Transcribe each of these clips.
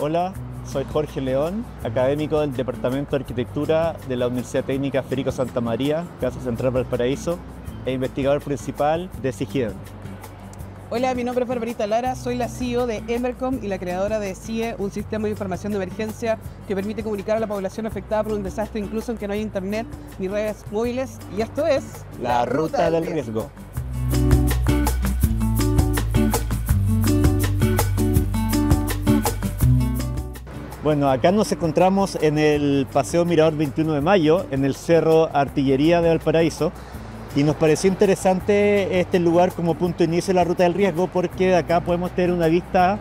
Hola, soy Jorge León, académico del Departamento de Arquitectura de la Universidad Técnica Federico Santa María, Casa Central Valparaíso, e investigador principal de SIGIEM. Hola, mi nombre es Barbarita Lara, soy la CEO de Emercom y la creadora de CIE, un sistema de información de emergencia que permite comunicar a la población afectada por un desastre incluso aunque no haya internet ni redes móviles. Y esto es La Ruta del Riesgo. Bueno, acá nos encontramos en el Paseo Mirador 21 de Mayo, en el Cerro Artillería de Valparaíso, y nos pareció interesante este lugar como punto de inicio de la Ruta del Riesgo porque de acá podemos tener una vista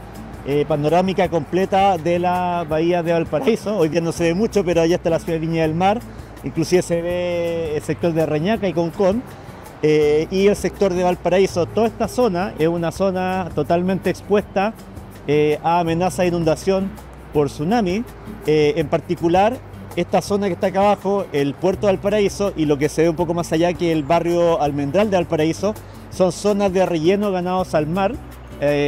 panorámica completa de la bahía de Valparaíso. Hoy día no se ve mucho, pero allá está la ciudad de Viña del Mar, inclusive se ve el sector de Reñaca y Concón, y el sector de Valparaíso. Toda esta zona es una zona totalmente expuesta a amenaza de inundación por tsunami, en particular esta zona que está acá abajo, el puerto de Valparaíso, y lo que se ve un poco más allá, que el barrio Almendral de Valparaíso, son zonas de relleno ganados al mar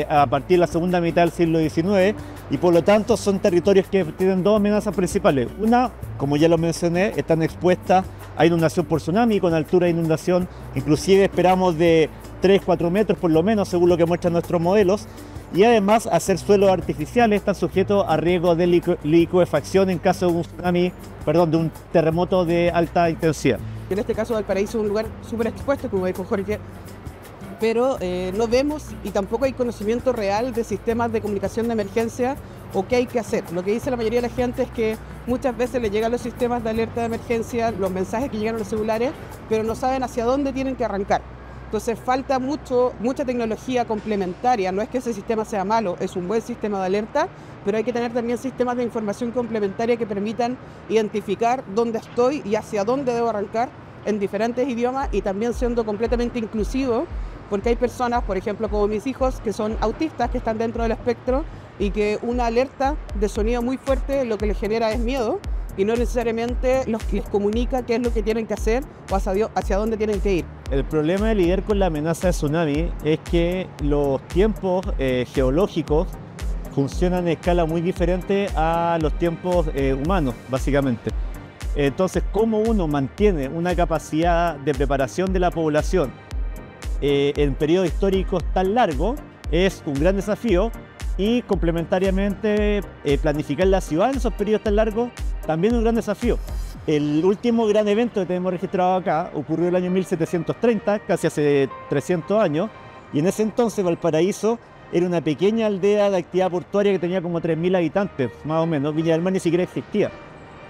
a partir de la segunda mitad del siglo XIX, y por lo tanto son territorios que tienen dos amenazas principales. Una, como ya lo mencioné, están expuestas a inundación por tsunami, con altura de inundación inclusive esperamos de 3-4 metros por lo menos, según lo que muestran nuestros modelos. Y además, al ser suelos artificiales, están sujetos a riesgo de liquefacción en caso de un tsunami, perdón, de un terremoto de alta intensidad. En este caso Valparaíso es un lugar súper expuesto, como dijo Jorge, pero no vemos y tampoco hay conocimiento real de sistemas de comunicación de emergencia o qué hay que hacer. Lo que dice la mayoría de la gente es que muchas veces les llegan los sistemas de alerta de emergencia, los mensajes que llegan a los celulares, pero no saben hacia dónde tienen que arrancar. Entonces falta mucha tecnología complementaria. No es que ese sistema sea malo, es un buen sistema de alerta, pero hay que tener también sistemas de información complementaria que permitan identificar dónde estoy y hacia dónde debo arrancar en diferentes idiomas, y también siendo completamente inclusivo, porque hay personas, por ejemplo, como mis hijos, que son autistas, que están dentro del espectro, y que una alerta de sonido muy fuerte lo que les genera es miedo, y no necesariamente les comunica qué es lo que tienen que hacer o hacia dónde tienen que ir. El problema de lidiar con la amenaza de tsunami es que los tiempos geológicos funcionan en escala muy diferente a los tiempos humanos, básicamente. Entonces, cómo uno mantiene una capacidad de preparación de la población en periodos históricos tan largos es un gran desafío, y complementariamente planificar la ciudad en esos periodos tan largos también es un gran desafío. El último gran evento que tenemos registrado acá ocurrió el año 1730, casi hace 300 años, y en ese entonces Valparaíso era una pequeña aldea de actividad portuaria que tenía como 3.000 habitantes, más o menos. Viña del Mar ni siquiera existía.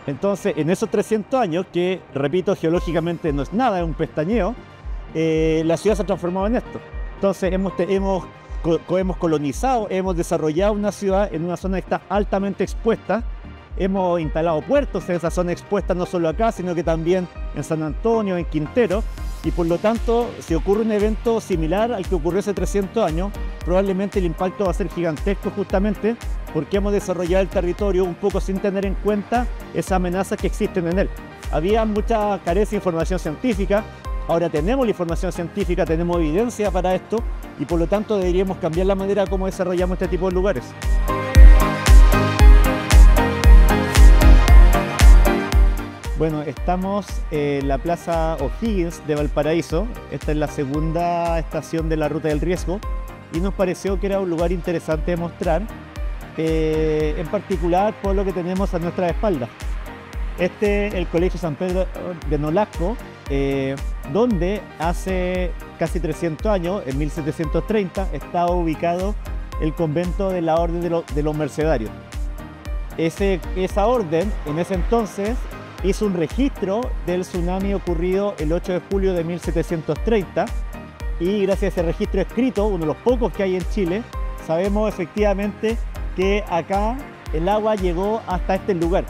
Entonces, en esos 300 años, que repito, geológicamente no es nada, es un pestañeo, la ciudad se ha transformado en esto. Entonces, hemos colonizado, hemos desarrollado una ciudad en una zona que está altamente expuesta. Hemos instalado puertos en esa zona expuesta, no solo acá, sino que también en San Antonio, en Quintero, y por lo tanto, si ocurre un evento similar al que ocurrió hace 300 años, probablemente el impacto va a ser gigantesco, justamente porque hemos desarrollado el territorio un poco sin tener en cuenta esas amenazas que existen en él. Había mucha carencia de información científica. Ahora tenemos la información científica, tenemos evidencia para esto, y por lo tanto deberíamos cambiar la manera como desarrollamos este tipo de lugares. Bueno, estamos en la Plaza O'Higgins de Valparaíso. Esta es la segunda estación de la Ruta del Riesgo, y nos pareció que era un lugar interesante de mostrar, en particular por lo que tenemos a nuestra espalda. Este es el Colegio San Pedro de Nolasco, donde hace casi 300 años, en 1730, estaba ubicado el convento de la Orden de los Mercedarios. Esa orden, en ese entonces, hizo un registro del tsunami ocurrido el 8 de julio de 1730, y gracias a ese registro escrito, uno de los pocos que hay en Chile, sabemos efectivamente que acá el agua llegó hasta este lugar.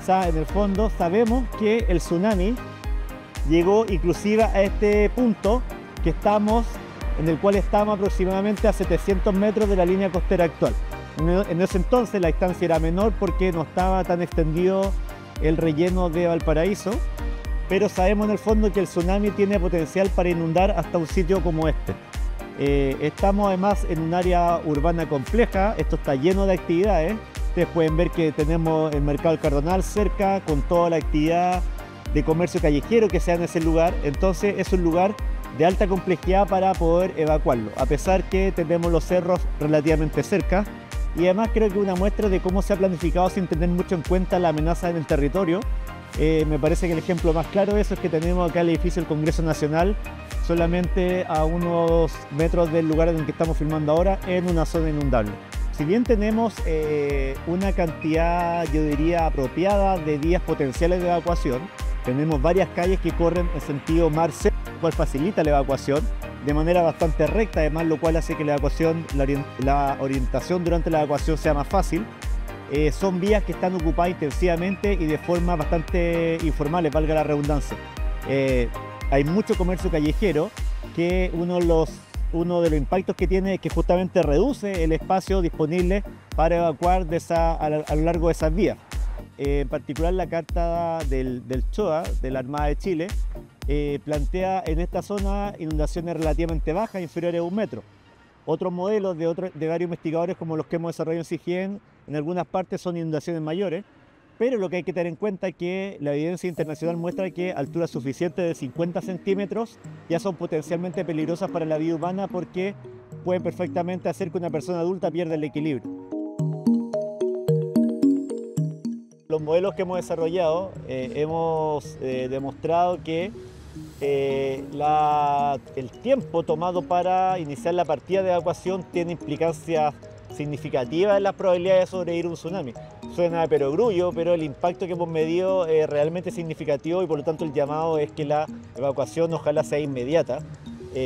O sea, en el fondo sabemos que el tsunami llegó inclusive a este punto en el cual estamos aproximadamente a 700 metros de la línea costera actual. En ese entonces la distancia era menor porque no estaba tan extendido el relleno de Valparaíso, pero sabemos en el fondo que el tsunami tiene potencial para inundar hasta un sitio como este. Estamos además en un área urbana compleja, esto está lleno de actividades, Ustedes pueden ver que tenemos el Mercado del Cardonal cerca, con toda la actividad de comercio callejero que se da en ese lugar. Entonces es un lugar de alta complejidad para poder evacuarlo, a pesar que tenemos los cerros relativamente cerca. Y además creo que una muestra de cómo se ha planificado sin tener mucho en cuenta la amenaza en el territorio. Me parece que el ejemplo más claro de eso es que tenemos acá el edificio del Congreso Nacional, solamente a unos metros del lugar en el que estamos filmando ahora, en una zona inundable. Si bien tenemos una cantidad, yo diría, apropiada de vías potenciales de evacuación, tenemos varias calles que corren en sentido mar-ser, lo cual facilita la evacuación de manera bastante recta, además, lo cual hace que la orientación durante la evacuación sea más fácil. Son vías que están ocupadas intensivamente y de forma bastante informales, valga la redundancia. Hay mucho comercio callejero, que uno de los impactos que tiene es que justamente reduce el espacio disponible para evacuar a lo largo de esas vías. En particular, la carta del CHOA, de la Armada de Chile, plantea en esta zona inundaciones relativamente bajas, inferiores a 1 metro. Otros modelos de varios investigadores, como los que hemos desarrollado en CIGIEN, en algunas partes son inundaciones mayores, pero lo que hay que tener en cuenta es que la evidencia internacional muestra que alturas suficientes de 50 centímetros ya son potencialmente peligrosas para la vida humana, porque pueden perfectamente hacer que una persona adulta pierda el equilibrio. Los modelos que hemos desarrollado hemos demostrado que el tiempo tomado para iniciar la partida de evacuación tiene implicancias significativas en las probabilidades de sobrevivir un tsunami. Suena de perogrullo, pero el impacto que hemos medido es realmente significativo, y por lo tanto el llamado es que la evacuación ojalá sea inmediata,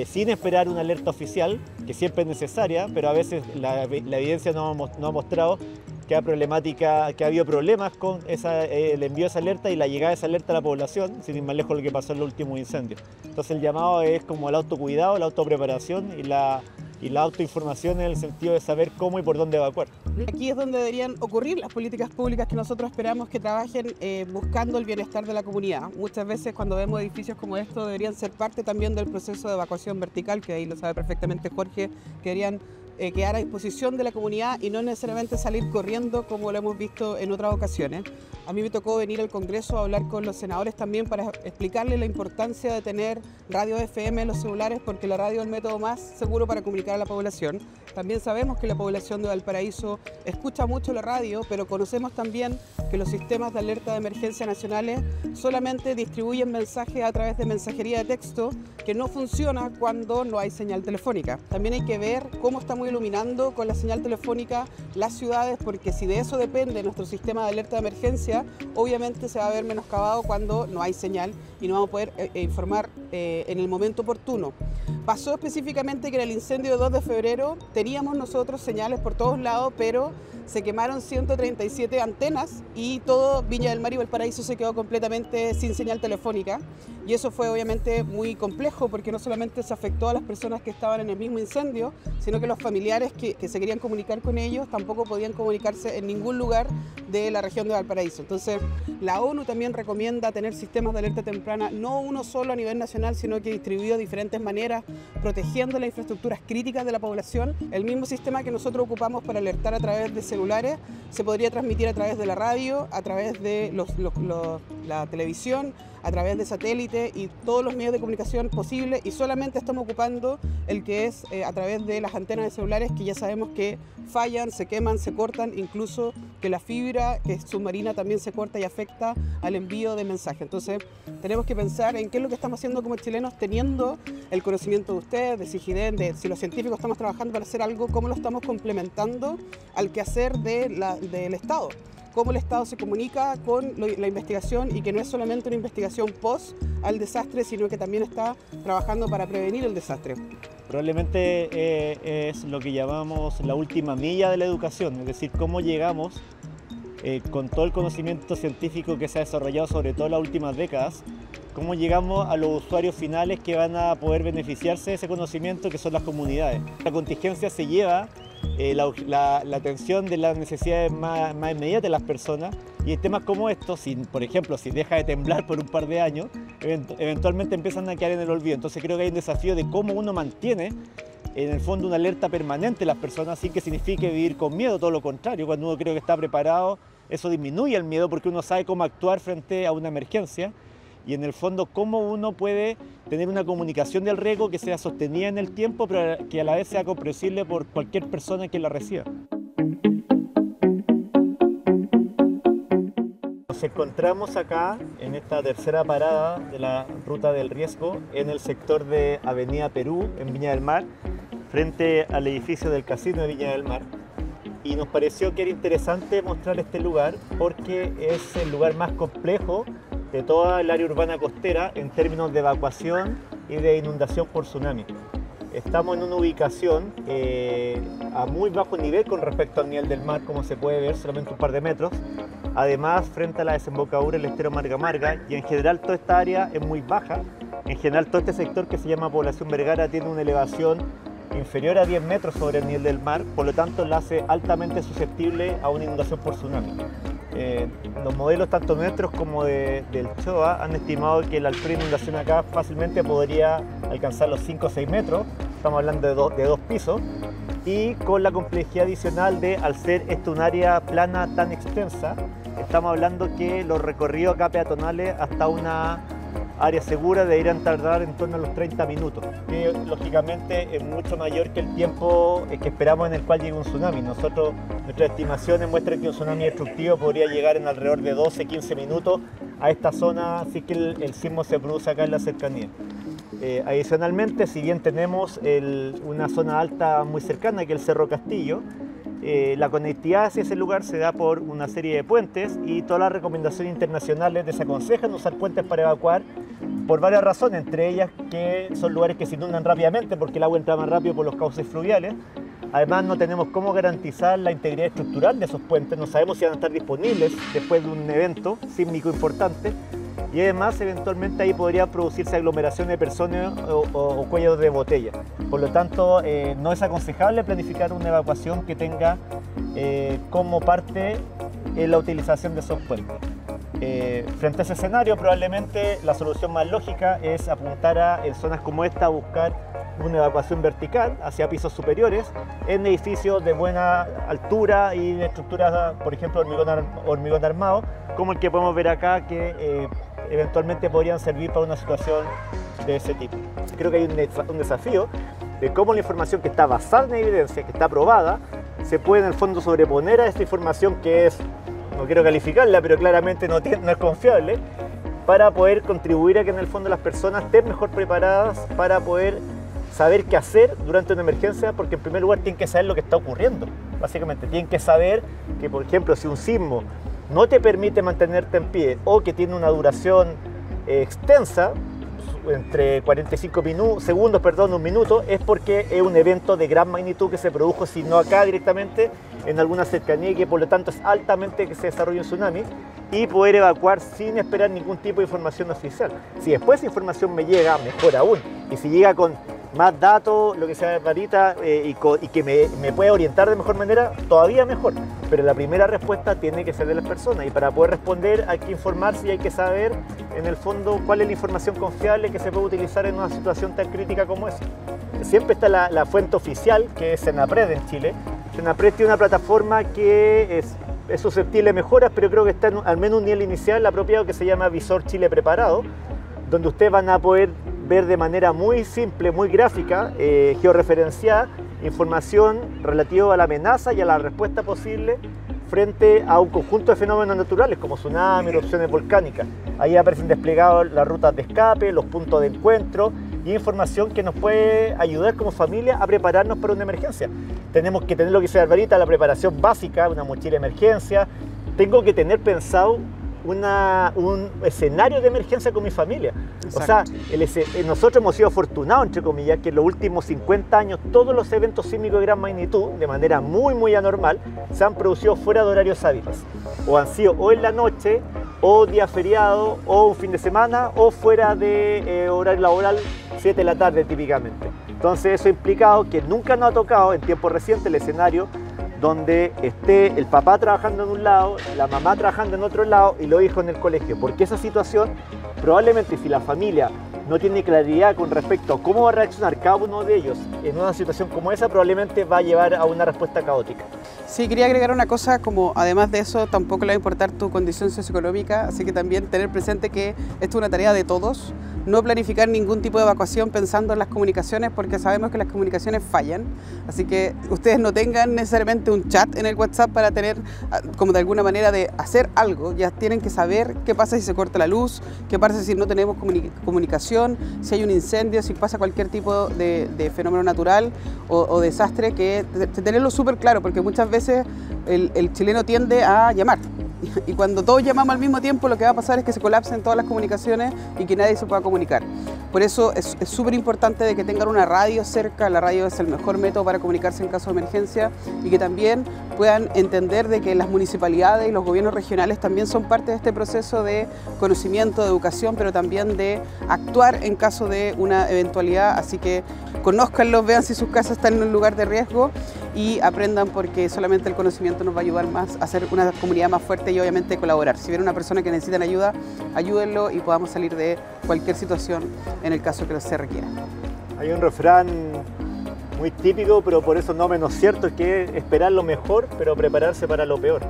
sin esperar una alerta oficial, que siempre es necesaria, pero a veces la evidencia no ha mostrado que ha habido problemas con el envío de esa alerta y la llegada de esa alerta a la población, sin ir más lejos de lo que pasó en los últimos incendios. Entonces el llamado es como el autocuidado, la autopreparación y la autoinformación, en el sentido de saber cómo y por dónde evacuar. Aquí es donde deberían ocurrir las políticas públicas que nosotros esperamos que trabajen buscando el bienestar de la comunidad. Muchas veces cuando vemos edificios como estos deberían ser parte también del proceso de evacuación vertical, que ahí lo sabe perfectamente Jorge, que deberían quedar a disposición de la comunidad y no necesariamente salir corriendo como lo hemos visto en otras ocasiones. A mí me tocó venir al Congreso a hablar con los senadores también para explicarles la importancia de tener radio FM en los celulares, porque la radio es el método más seguro para comunicar a la población. También sabemos que la población de Valparaíso escucha mucho la radio, pero conocemos también que los sistemas de alerta de emergencia nacionales solamente distribuyen mensajes a través de mensajería de texto, que no funciona cuando no hay señal telefónica. También hay que ver cómo estamos iluminando con la señal telefónica las ciudades, porque si de eso depende nuestro sistema de alerta de emergencia, obviamente se va a ver menoscabado cuando no hay señal y no vamos a poder informar en el momento oportuno. Pasó específicamente que en el incendio de 2 de febrero teníamos nosotros señales por todos lados, pero se quemaron 137 antenas y todo Viña del Mar y Valparaíso se quedó completamente sin señal telefónica, y eso fue obviamente muy complejo, porque no solamente se afectó a las personas que estaban en el mismo incendio, sino que los familiares que se querían comunicar con ellos tampoco podían comunicarse en ningún lugar de la región de Valparaíso. Entonces la ONU también recomienda tener sistemas de alerta temprana, no uno solo a nivel nacional, sino que distribuido de diferentes maneras, protegiendo las infraestructuras críticas de la población. El mismo sistema que nosotros ocupamos para alertar a través de celulares se podría transmitir a través de la radio, a través de la televisión, a través de satélite y todos los medios de comunicación posibles, y solamente estamos ocupando el que es a través de las antenas de celulares, que ya sabemos que fallan, se queman, se cortan, incluso que la fibra que es submarina también se corta y afecta al envío de mensajes. Entonces tenemos que pensar en qué es lo que estamos haciendo como chilenos, teniendo el conocimiento de ustedes, de CIGIDEN, de si los científicos estamos trabajando para hacer algo, cómo lo estamos complementando al quehacer del Estado. Cómo el Estado se comunica con la investigación, y que no es solamente una investigación post al desastre, sino que también está trabajando para prevenir el desastre. Probablemente es lo que llamamos la última milla de la educación, es decir, cómo llegamos con todo el conocimiento científico que se ha desarrollado sobre todo en las últimas décadas, cómo llegamos a los usuarios finales que van a poder beneficiarse de ese conocimiento, que son las comunidades. La contingencia se lleva la atención de las necesidades más inmediatas de las personas, y en temas como estos, por ejemplo, si deja de temblar por un par de años, eventualmente empiezan a quedar en el olvido. Entonces creo que hay un desafío de cómo uno mantiene en el fondo una alerta permanente de las personas sin que signifique vivir con miedo, todo lo contrario. Cuando uno cree que está preparado, eso disminuye el miedo porque uno sabe cómo actuar frente a una emergencia y en el fondo cómo uno puede tener una comunicación del riesgo que sea sostenida en el tiempo, pero que a la vez sea comprensible por cualquier persona que la reciba. Nos encontramos acá en esta tercera parada de la ruta del riesgo en el sector de Avenida Perú, en Viña del Mar, frente al edificio del Casino de Viña del Mar. Y nos pareció que era interesante mostrar este lugar porque es el lugar más complejo de toda el área urbana costera en términos de evacuación y de inundación por tsunami. Estamos en una ubicación a muy bajo nivel con respecto al nivel del mar, como se puede ver, solamente un par de metros. Además, frente a la desembocadura del estero Marga Marga, y en general toda esta área es muy baja. En general todo este sector que se llama Población Vergara tiene una elevación inferior a 10 metros sobre el nivel del mar, por lo tanto la hace altamente susceptible a una inundación por tsunami. Los modelos tanto nuestros como del CHOA han estimado que la altura de inundación acá fácilmente podría alcanzar los 5 o 6 metros, estamos hablando de dos pisos, y con la complejidad adicional de, al ser esto un área plana tan extensa, estamos hablando que los recorridos acá peatonales hasta una área segura deberían tardar en torno a los 30 minutos, que lógicamente es mucho mayor que el tiempo que esperamos en el cual llegue un tsunami. Nuestras estimaciones muestran que un tsunami destructivo podría llegar en alrededor de 12-15 minutos a esta zona, así que el sismo se produce acá en la cercanía. Adicionalmente, si bien tenemos una zona alta muy cercana, que es el Cerro Castillo, la conectividad hacia ese lugar se da por una serie de puentes y todas las recomendaciones internacionales desaconsejan usar puentes para evacuar por varias razones, entre ellas que son lugares que se inundan rápidamente porque el agua entra más rápido por los cauces fluviales. Además, no tenemos cómo garantizar la integridad estructural de esos puentes, no sabemos si van a estar disponibles después de un evento sísmico importante. Y además, eventualmente ahí podría producirse aglomeración de personas o cuellos de botella. Por lo tanto, no es aconsejable planificar una evacuación que tenga como parte la utilización de esos puentes. Frente a ese escenario, probablemente la solución más lógica es apuntar en zonas como esta a buscar una evacuación vertical hacia pisos superiores en edificios de buena altura y de estructuras, por ejemplo, hormigón armado, como el que podemos ver acá, que eventualmente podrían servir para una situación de ese tipo. Creo que hay un desafío de cómo la información que está basada en evidencia, que está probada, se puede en el fondo sobreponer a esta información que es, no quiero calificarla, pero claramente no es confiable, para poder contribuir a que en el fondo las personas estén mejor preparadas para poder saber qué hacer durante una emergencia, porque en primer lugar tienen que saber lo que está ocurriendo. Básicamente tienen que saber que, por ejemplo, si un sismo no te permite mantenerte en pie o que tiene una duración extensa, entre 45 segundos, un minuto, es porque es un evento de gran magnitud que se produjo, si no acá directamente, en alguna cercanía y que por lo tanto es altamente que se desarrolle un tsunami, y poder evacuar sin esperar ningún tipo de información oficial. Si después esa información me llega, mejor aún, y si llega con más datos, lo que sea Barbarita, y que me puede orientar de mejor manera, todavía mejor. Pero la primera respuesta tiene que ser de las personas, y para poder responder hay que informarse y hay que saber en el fondo cuál es la información confiable que se puede utilizar en una situación tan crítica como esa. Siempre está la fuente oficial, que es Senapred en Chile. Senapred tiene una plataforma que es susceptible de mejoras, pero creo que está al menos un nivel inicial apropiado, que se llama Visor Chile Preparado, donde ustedes van a poder ver de manera muy simple, muy gráfica, georreferenciada, información relativa a la amenaza y a la respuesta posible frente a un conjunto de fenómenos naturales como tsunami, erupciones volcánicas. Ahí aparecen desplegados las rutas de escape, los puntos de encuentro y información que nos puede ayudar como familia a prepararnos para una emergencia. Tenemos que tener lo que dice Alvarita, la preparación básica, una mochila de emergencia. Tengo que tener pensado un escenario de emergencia con mi familia. Exacto. O sea, nosotros hemos sido afortunados, entre comillas, que en los últimos 50 años todos los eventos sísmicos de gran magnitud, de manera muy anormal, se han producido fuera de horarios hábiles. O han sido o en la noche, o día feriado, o un fin de semana, o fuera de horario laboral, 7 de la tarde típicamente. Entonces eso ha implicado que nunca nos ha tocado en tiempo reciente el escenario donde esté el papá trabajando en un lado, la mamá trabajando en otro lado y los hijos en el colegio, porque esa situación probablemente, si la familia no tiene claridad con respecto a cómo va a reaccionar cada uno de ellos en una situación como esa, probablemente va a llevar a una respuesta caótica. Sí, quería agregar una cosa, como además de eso tampoco le va a importar tu condición socioeconómica, así que también tener presente que esto es una tarea de todos, no planificar ningún tipo de evacuación pensando en las comunicaciones, porque sabemos que las comunicaciones fallan, así que ustedes no tengan necesariamente un chat en el WhatsApp para tener como de alguna manera de hacer algo, ya tienen que saber qué pasa si se corta la luz, qué pasa si no tenemos comunicación, si hay un incendio, si pasa cualquier tipo de fenómeno natural o desastre, que tenerlo súper claro, porque muchas veces el chileno tiende a llamar. Y cuando todos llamamos al mismo tiempo, lo que va a pasar es que se colapsen todas las comunicaciones y que nadie se pueda comunicar. Por eso es súper importante de que tengan una radio cerca. La radio es el mejor método para comunicarse en caso de emergencia, y que también puedan entender de que las municipalidades y los gobiernos regionales también son parte de este proceso de conocimiento, de educación, pero también de actuar en caso de una eventualidad. Así que conózcanlos, vean si sus casas están en un lugar de riesgo y aprendan, porque solamente el conocimiento nos va a ayudar más a hacer una comunidad más fuerte y obviamente colaborar. Si viene una persona que necesita ayuda, ayúdenlo y podamos salir de cualquier situación en el caso que se requiera. Hay un refrán muy típico, pero por eso no menos cierto, que es esperar lo mejor, pero prepararse para lo peor.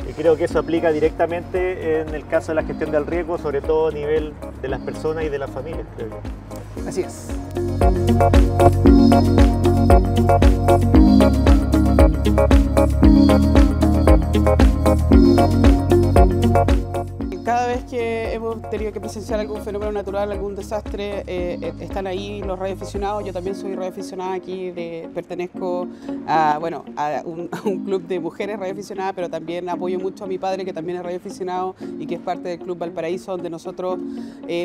Y creo que eso aplica directamente en el caso de la gestión del riesgo, sobre todo a nivel de las personas y de las familias, creo yo. Así es. Cada vez que hemos tenido que presenciar algún fenómeno natural, algún desastre, están ahí los radioaficionados. Yo también soy radioaficionada aquí, pertenezco a un club de mujeres radioaficionadas, pero también apoyo mucho a mi padre, que también es radioaficionado y que es parte del Club Valparaíso, donde nosotros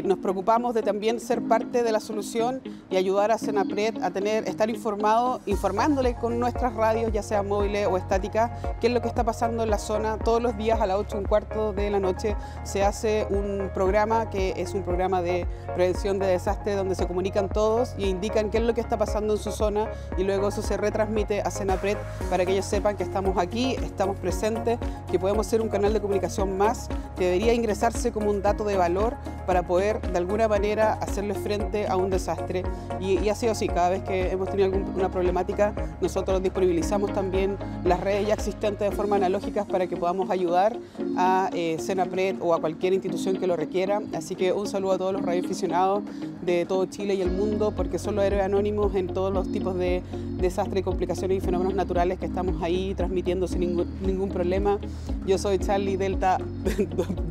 nos preocupamos de también ser parte de la solución y ayudar a Senapred a estar informándole con nuestras radios, ya sean móviles o estáticas, qué es lo que está pasando en la zona. Todos los días a las 8:15 de la noche se hace un programa que es un programa de prevención de desastres, donde se comunican todos y indican qué es lo que está pasando en su zona, y luego eso se retransmite a Senapred para que ellos sepan que estamos aquí, estamos presentes, que podemos ser un canal de comunicación más, que debería ingresarse como un dato de valor para poder de alguna manera hacerle frente a un desastre. Y ha sido así, cada vez que hemos tenido alguna problemática, nosotros disponibilizamos también las redes ya existentes de forma analógica para que podamos ayudar a Senapred o a cualquier institución que lo requiera. Así que un saludo a todos los radioaficionados de todo Chile y el mundo, porque son los héroes anónimos en todos los tipos de desastres, complicaciones y fenómenos naturales que estamos ahí transmitiendo sin ningún problema. Yo soy Charlie Delta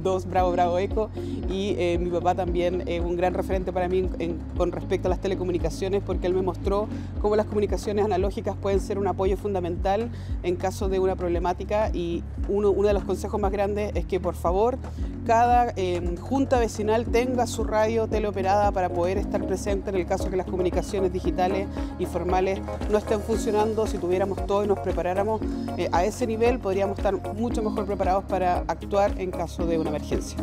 2 Bravo Bravo Eco, y mi papá también es un gran referente para mí con respecto a las telecomunicaciones, porque él me mostró cómo las comunicaciones analógicas pueden ser un apoyo fundamental en caso de una problemática. Y uno de los consejos más grandes es que por favor cada junta vecinal tenga su radio teleoperada para poder estar presente en el caso que las comunicaciones digitales y formales no estén funcionando. Si tuviéramos todo y nos preparáramos a ese nivel, podríamos estar mucho mejor preparados para actuar en caso de una emergencia.